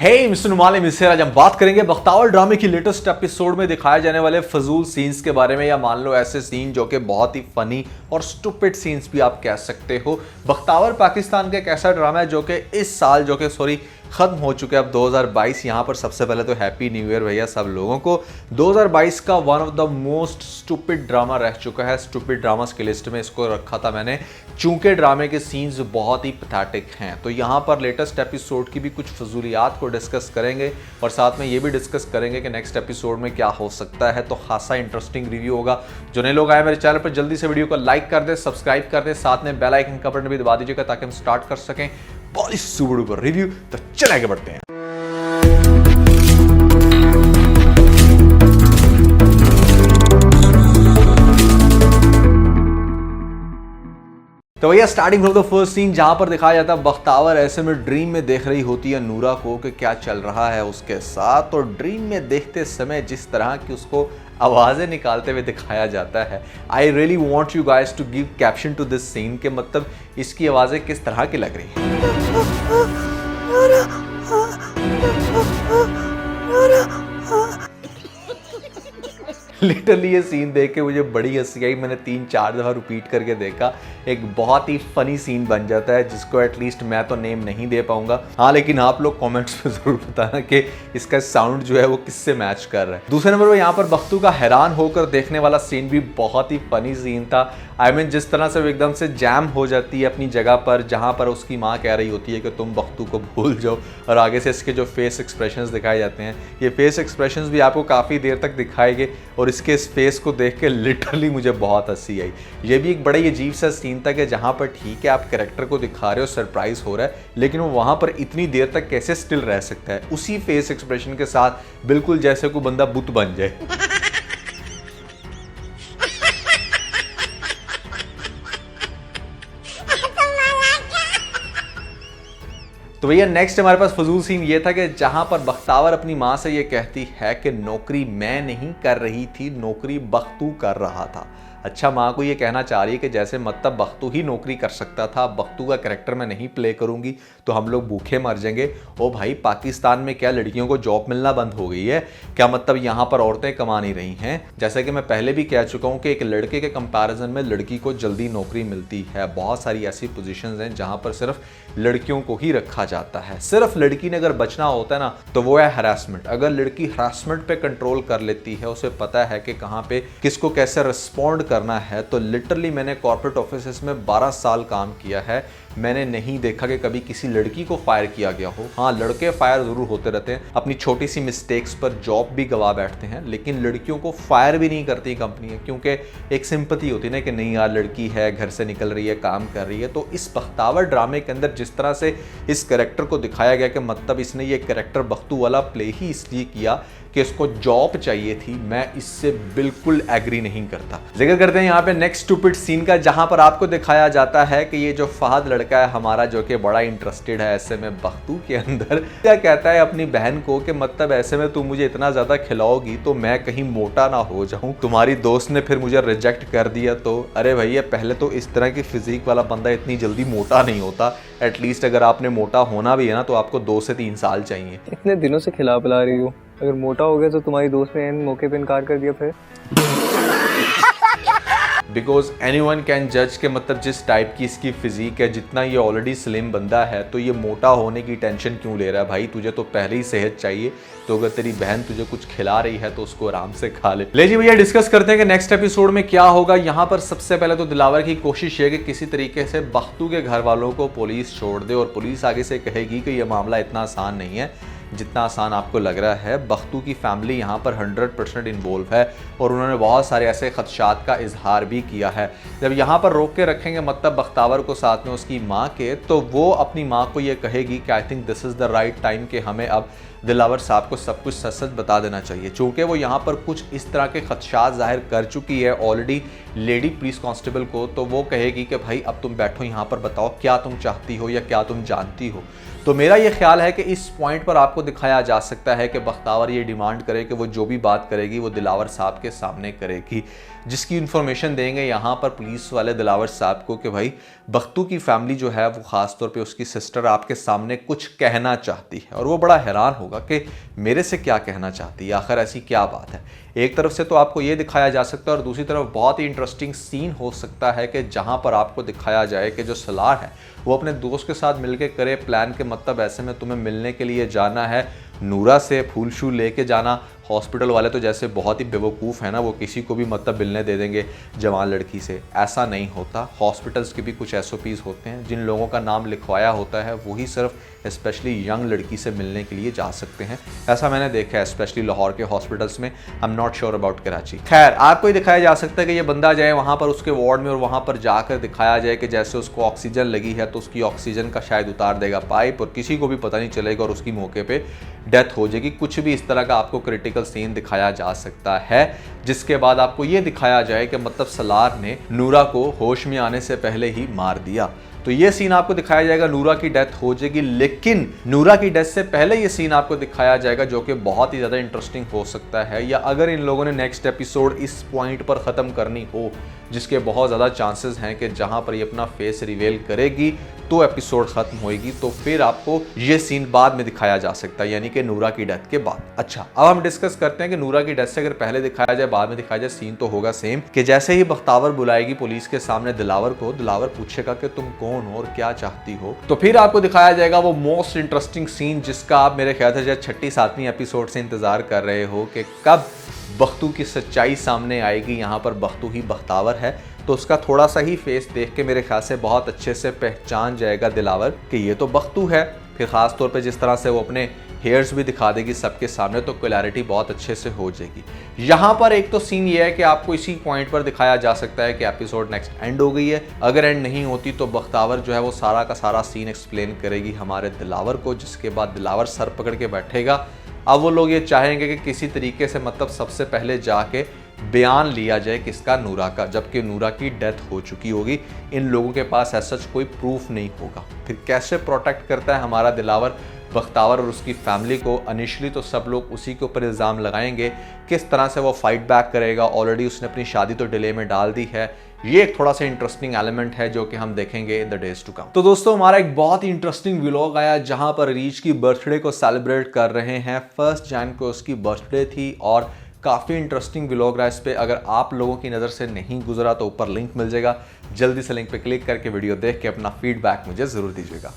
हे mister नुमाल mister, आज हम बात करेंगे बख्तावर ड्रामे की लेटेस्ट एपिसोड में दिखाए जाने वाले फजूल सीन्स के बारे में, या मान लो ऐसे सीन जो कि बहुत ही फनी और स्टूपिड सीन्स भी आप कह सकते हो। बख्तावर पाकिस्तान का एक ऐसा ड्रामा है जो कि इस साल खत्म हो चुके हैं अब 2022। यहाँ पर सबसे पहले तो हैप्पी न्यू ईयर भैया सब लोगों को। 2022 का one of the most stupid drama रह चुका है। स्टूपिड ड्रामास की लिस्ट में इसको रखा था मैंने, चूंकि ड्रामे के सीन्स बहुत ही पैथेटिक हैं। तो यहाँ पर लेटेस्ट एपिसोड की भी कुछ फजूलियात को डिस्कस करेंगे और साथ में ये भी डिस्कस करेंगे कि नेक्स्ट एपिसोड में क्या हो सकता है। तो खासा इंटरेस्टिंग रिव्यू होगा। जो नए लोग आए मेरे चैनल पर, जल्दी से वीडियो को लाइक कर दे, सब्सक्राइब कर दे, साथ में बेल आइकन का बटन भी दबा दीजिएगा ताकि हम स्टार्ट कर सकें बहुत सुपर डुपर रिव्यू। तो चले आगे बढ़ते हैं। तो भैया starting from the first scene, जहां पर दिखाया जाता है बख्तावर ऐसे में ड्रीम में देख रही होती है नूरा को कि क्या चल रहा है उसके साथ। और ड्रीम में देखते समय जिस तरह की उसको आवाज़ें निकालते हुए दिखाया जाता है, I really want you guys to give caption to this scene के मतलब इसकी आवाज़ें किस तरह की लग रही हैं। लिटरली ये सीन देख के मुझे बड़ी हंसी आई। मैंने 3-4 दफ़ा रिपीट करके देखा। एक बहुत ही फनी सीन बन जाता है जिसको एटलीस्ट मैं तो नेम नहीं दे पाऊंगा, हाँ लेकिन आप लोग कमेंट्स में ज़रूर बताना कि इसका साउंड जो है वो किससे मैच कर रहा है। दूसरे नंबर पर यहाँ पर बख्तू का हैरान होकर देखने वाला सीन भी बहुत ही फनी सीन था। आई मीन जिस तरह से वो एकदम से जैम हो जाती है अपनी जगह पर, जहाँ पर उसकी माँ कह रही होती है कि तुम बख्तू को भूल जाओ, और आगे से इसके जो फेस एक्सप्रेशंस दिखाए जाते हैं, ये फेस एक्सप्रेशंस भी आपको काफ़ी देर तक दिखाएंगे और इसके इस फेस को देख के लिटरली मुझे बहुत हंसी आई। ये भी एक बड़ा ही अजीब सा सीन था कि जहाँ पर ठीक है आप कैरेक्टर को दिखा रहे हो, सरप्राइज हो रहा है, लेकिन वो वहाँ पर इतनी देर तक कैसे स्टिल रह सकता है उसी फेस एक्सप्रेशन के साथ, बिल्कुल जैसे कोई बंदा बुत बन जाए। तो भैया नेक्स्ट हमारे पास फजूल सीन ये था कि जहां पर बख्तावर अपनी माँ से ये कहती है कि नौकरी मैं नहीं कर रही थी, नौकरी बख्तू कर रहा था। अच्छा, माँ को ये कहना चाह रही है कि जैसे मतलब बख्तू ही नौकरी कर सकता था, बख्तू का कैरेक्टर मैं नहीं प्ले करूंगी तो हम लोग भूखे मर जाएंगे। ओ भाई, पाकिस्तान में क्या लड़कियों को जॉब मिलना बंद हो गई है क्या? मतलब यहाँ पर औरतें कमा नहीं रही हैं? जैसा कि मैं पहले भी कह चुका हूँ कि एक लड़के के कंपैरिजन में लड़की को जल्दी नौकरी मिलती है। बहुत सारी ऐसी पोजीशंस हैं जहाँ पर सिर्फ लड़कियों को ही रखा जाता है। सिर्फ लड़की ने अगर बचना होता है ना तो वो है हरासमेंट। अगर लड़की हरासमेंट पे कंट्रोल कर लेती है, उसे पता है कि कहाँ पे किसको कैसे रिस्पॉन्ड करना है, तो लिटरली मैंने कॉर्पोरेट ऑफिसेस में 12 साल काम किया है, मैंने नहीं देखा कि कभी किसी लड़की को फायर किया गया हो। हाँ, लड़के फायर जरूर होते रहते हैं, अपनी छोटी सी मिस्टेक्स पर जॉब भी गवा बैठते हैं, लेकिन लड़कियों को फायर भी नहीं करती कंपनी, क्योंकि एक सिंपैथी होती है ना कि नहीं यार लड़की है, घर से निकल रही है, काम कर रही है। तो इस बख्तावर ड्रामे के अंदर जिस तरह से इस कैरेक्टर को दिखाया गया कि मतलब इसने ये कैरेक्टर बख्तू वाला प्ले ही इसलिए किया कि इसको जॉब चाहिए थी, मैं इससे बिल्कुल एग्री नहीं करता। जिक्र करते हैं यहाँ पे नेक्स्ट स्टूपिड सीन का, जहां पर आपको दिखाया जाता है कि ये जो फहद लड़का है हमारा, जो कि बड़ा इंटरेस्टेड है ऐसे में बख्तू के अंदर, क्या कहता है अपनी बहन को कि मतलब ऐसे में तुम मुझे इतना ज्यादा खिलाओगी तो मैं कहीं मोटा ना हो जाऊं, तुम्हारी दोस्त ने फिर मुझे रिजेक्ट कर दिया तो। अरे भैया, पहले तो इस तरह की फिजिक वाला बंदा इतनी जल्दी मोटा नहीं होता। एटलीस्ट अगर आपने मोटा होना भी है ना तो आपको 2 से 3 साल चाहिए। इतने दिनों से खिला पिला रही हूँ, अगर मोटा हो गया तो तुम्हारी दोस्त ने इन मौके पे इनकार कर दिया फिर? बिकॉज एनी वन कैन जज के मतलब जिस टाइप की इसकी फिजिक है, जितना ये ऑलरेडी स्लिम बंदा है, तो ये मोटा होने की टेंशन क्यों ले रहा है भाई? तुझे तो पहले ही सेहत चाहिए, तो अगर तेरी बहन तुझे कुछ खिला रही है तो उसको आराम से खा ले जी भैया, डिस्कस करते हैं कि नेक्स्ट एपिसोड में क्या होगा। यहाँ पर सबसे पहले तो दिलावर की कोशिश है कि किसी तरीके से बख्तू के घर वालों को पुलिस छोड़ दे, और पुलिस आगे से कहेगी कि यह मामला इतना आसान नहीं है जितना आसान आपको लग रहा है। बख्तू की फैमिली यहाँ पर 100% इन्वॉल्व है और उन्होंने बहुत सारे ऐसे खदशात का इजहार भी किया है। जब यहाँ पर रोक के रखेंगे मतलब बख्तावर को साथ में उसकी माँ के, तो वो अपनी माँ को ये कहेगी कि I think this is the right time कि हमें अब दिलावर साहब को सब कुछ सच सच बता देना चाहिए। चूँकि वो यहाँ पर कुछ इस तरह के खदशात जाहिर कर चुकी है ऑलरेडी लेडी पुलिस कांस्टेबल को, तो वो कहेगी कि भाई अब तुम बैठो यहाँ पर, बताओ क्या तुम चाहती हो या क्या तुम जानती हो। तो मेरा ये ख्याल है कि इस पॉइंट पर आपको दिखाया जा सकता है कि बख्तावर ये डिमांड करे कि वो जो भी बात करेगी वो दिलावर साहब के सामने करेगी, जिसकी इन्फॉर्मेशन देंगे यहाँ पर पुलिस वाले दिलावर साहब को कि भाई बख्तू की फैमिली जो है वो ख़ास तौर पे उसकी सिस्टर आपके सामने कुछ कहना चाहती है। और वो बड़ा हैरान होगा कि मेरे से क्या कहना चाहती है, आखिर ऐसी क्या बात है। एक तरफ से तो आपको ये दिखाया जा सकता है और दूसरी तरफ बहुत ही इंटरेस्टिंग सीन हो सकता है कि जहाँ पर आपको दिखाया जाए कि जो सलार है वो अपने दोस्त के साथ मिलकर करे प्लान के, मतलब ऐसे में तुम्हें मिलने के लिए जाना है, नूरा से फूल शूल लेके जाना। हॉस्पिटल वाले तो जैसे बहुत ही बेवकूफ़ है ना, वो किसी को भी मतलब मिलने दे देंगे जवान लड़की से। ऐसा नहीं होता। हॉस्पिटल्स के भी कुछ SOPs होते हैं, जिन लोगों का नाम लिखवाया होता है वही सिर्फ स्पेशली यंग लड़की से मिलने के लिए जा सकते हैं। ऐसा मैंने देखा है स्पेशली लाहौर के हॉस्पिटल्स में। I am not sure about Karachi. खैर, आपको ही दिखाया जा सकता है कि ये बंदा जाए वहाँ पर उसके वार्ड में और वहाँ पर जाकर दिखाया जाए कि जैसे उसको ऑक्सीजन लगी है तो उसकी ऑक्सीजन का शायद उतार देगा पाइप और किसी को भी पता नहीं चलेगा और उसकी मौके पर डेथ हो जाएगी। कुछ भी इस तरह का आपको क्रिटिकल सीन दिखाया जा सकता है, जिसके बाद आपको ये दिखाया जाए कि मतलब सलार ने नूरा को होश में आने से पहले ही मार दिया। तो ये सीन आपको दिखाया जाएगा, नूरा की डेथ हो जाएगी, लेकिन नूरा की डेथ से पहले ये सीन आपको दिखाया जाएगा जो कि बहुत ही ज़्यादा इंटरेस्टिंग हो सकता है। या अगर इन लोगों ने नेक्स्ट एपिसोड इस पॉइंट पर ख़त्म करनी हो, जिसके बहुत ज़्यादा चांसेस हैं कि जहां पर ये अपना फेस रिवेल करेगी तो एपिसोड ख़त्म होएगी, तो फिर आपको ये सीन बाद में दिखाया जा सकता है, यानी कि नूरा की डेथ के बाद। अच्छा, अब हम डिस्कस करते हैं कि नूरा की डेथ से अगर पहले दिखाया जाए बाद में दिखाया जाए, सीन तो होगा सेम कि जैसे ही बख्तावर बुलाएगी पुलिस के सामने दिलावर को, दिलावर पूछेगा कि तुम कौन हो और क्या चाहती हो, तो फिर आपको दिखाया जाएगा वो मोस्ट इंटरेस्टिंग सीन जिसका आप मेरे ख्याल से 6ठी-7वीं एपिसोड से इंतजार कर रहे हो कि कब बख्तू की सच्चाई सामने आएगी। यहाँ पर बख्तू ही बख्तावर है, तो उसका थोड़ा सा ही फेस देख के मेरे ख्याल से बहुत अच्छे से पहचान जाएगा दिलावर कि ये तो बख्तू है। फिर ख़ास तौर पे जिस तरह से वो अपने हेयर्स भी दिखा देगी सबके सामने, तो क्लैरिटी बहुत अच्छे से हो जाएगी। यहाँ पर एक तो सीन ये है कि आपको इसी पॉइंट पर दिखाया जा सकता है कि एपिसोड नेक्स्ट एंड हो गई है। अगर एंड नहीं होती तो बख्तावर जो है वो सारा का सारा सीन एक्सप्लेन करेगी हमारे दिलावर को, जिसके बाद दिलावर सर पकड़ के बैठेगा। अब वो लोग ये चाहेंगे कि किसी तरीके से मतलब सबसे पहले जाके बयान लिया जाए किसका, नूरा का, जबकि नूरा की डेथ हो चुकी होगी। इन लोगों के पास ऐसा कोई प्रूफ नहीं होगा। फिर कैसे प्रोटेक्ट करता है हमारा दिलावर बख्तावर और उसकी फैमिली को? इनिशियली तो सब लोग उसी के ऊपर इल्ज़ाम लगाएंगे, किस तरह से वो फाइट बैक करेगा। ऑलरेडी उसने अपनी शादी तो डिले में डाल दी है। ये एक थोड़ा सा इंटरेस्टिंग एलिमेंट है जो कि हम देखेंगे in the days to come. तो दोस्तों, हमारा एक बहुत ही इंटरेस्टिंग व्लॉग आया जहां पर रीच की बर्थडे को सेलिब्रेट कर रहे हैं। 1 जैन को उसकी बर्थडे थी और काफ़ी इंटरेस्टिंग व्लॉग रहा। इस पे अगर आप लोगों की नज़र से नहीं गुजरा तो ऊपर लिंक मिल जाएगा, जल्दी से लिंक पे क्लिक करके वीडियो देख के अपना फीडबैक मुझे ज़रूर दीजिएगा।